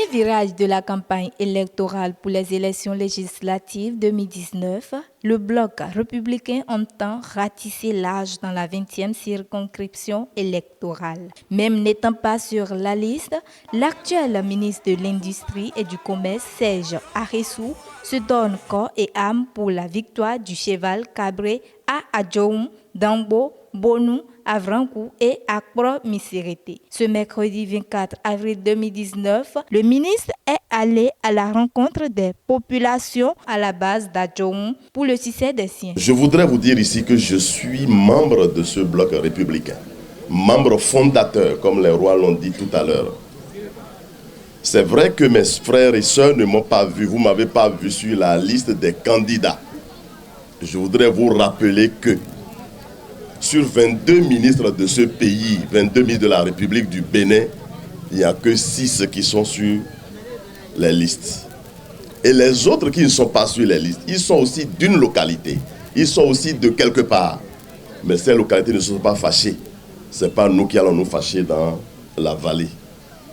dernier virage de la campagne électorale pour les élections législatives 2019, le bloc républicain entend ratisser large dans la 20e circonscription électorale. Même n'étant pas sur la liste, l'actuel ministre de l'Industrie et du Commerce, Serge Aressou, se donne corps et âme pour la victoire du cheval cabré à Adjoum, Dambo, Bonou, Avrankou et Akbro Misirete. Ce mercredi 24 avril 2019, le ministre est allé à la rencontre des populations à la base d'Adjoum pour le succès des siens. Je voudrais vous dire ici que je suis membre de ce bloc républicain, membre fondateur, comme les rois l'ont dit tout à l'heure. C'est vrai que mes frères et sœurs ne m'ont pas vu, vous ne m'avez pas vu sur la liste des candidats. Je voudrais vous rappeler que sur 22 ministres de ce pays, 22 ministres de la République du Bénin, il n'y a que 6 qui sont sur les listes. Et les autres qui ne sont pas sur les listes, ils sont aussi d'une localité. Ils sont aussi de quelque part. Mais ces localités ne sont pas fâchées. Ce n'est pas nous qui allons nous fâcher dans la vallée.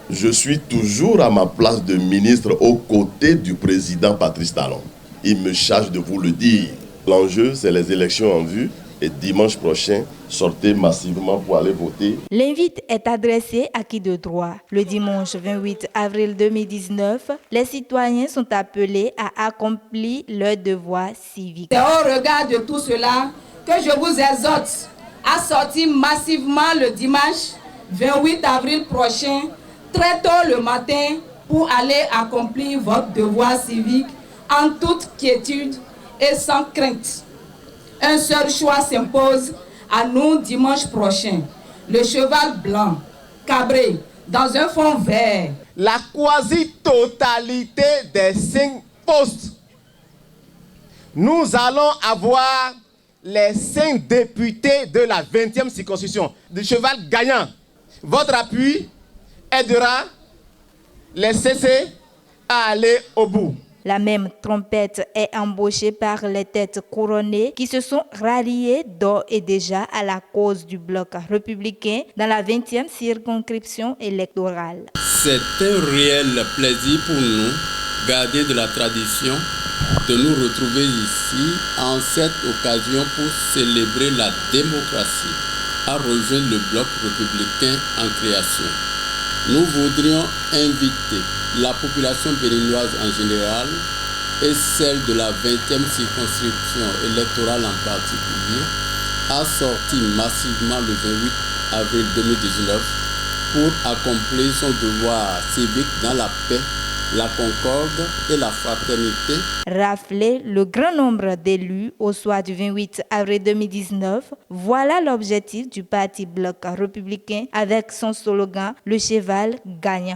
Je suis toujours à ma place de ministre aux côtés du président Patrice Talon. Il me charge de vous le dire. L'enjeu, c'est les élections en vue. Et dimanche prochain, sortez massivement pour aller voter. L'invite est adressée à qui de droit. Le dimanche 28 avril 2019, les citoyens sont appelés à accomplir leur devoir civique. C'est au regard de tout cela que je vous exhorte à sortir massivement le dimanche 28 avril prochain, très tôt le matin, pour aller accomplir votre devoir civique en toute quiétude et sans crainte. Un seul choix s'impose à nous dimanche prochain. Le cheval blanc, cabré, dans un fond vert. La quasi-totalité des 5 postes. Nous allons avoir les 5 députés de la 20e circonscription. Le cheval gagnant. Votre appui aidera les CC à aller au bout. La même trompette est embauchée par les têtes couronnées qui se sont ralliées d'ores et déjà à la cause du bloc républicain dans la 20e circonscription électorale. C'est un réel plaisir pour nous, gardiens de la tradition, de nous retrouver ici en cette occasion pour célébrer la démocratie, à rejoindre le bloc républicain en création. Nous voudrions inviter la population béninoise en général et celle de la 20e circonscription électorale en particulier à sortir massivement le 28 avril 2019 pour accomplir son devoir civique dans la paix, la concorde et la fraternité. Rafler le grand nombre d'élus au soir du 28 avril 2019, voilà l'objectif du parti bloc républicain avec son slogan « Le cheval gagnant ».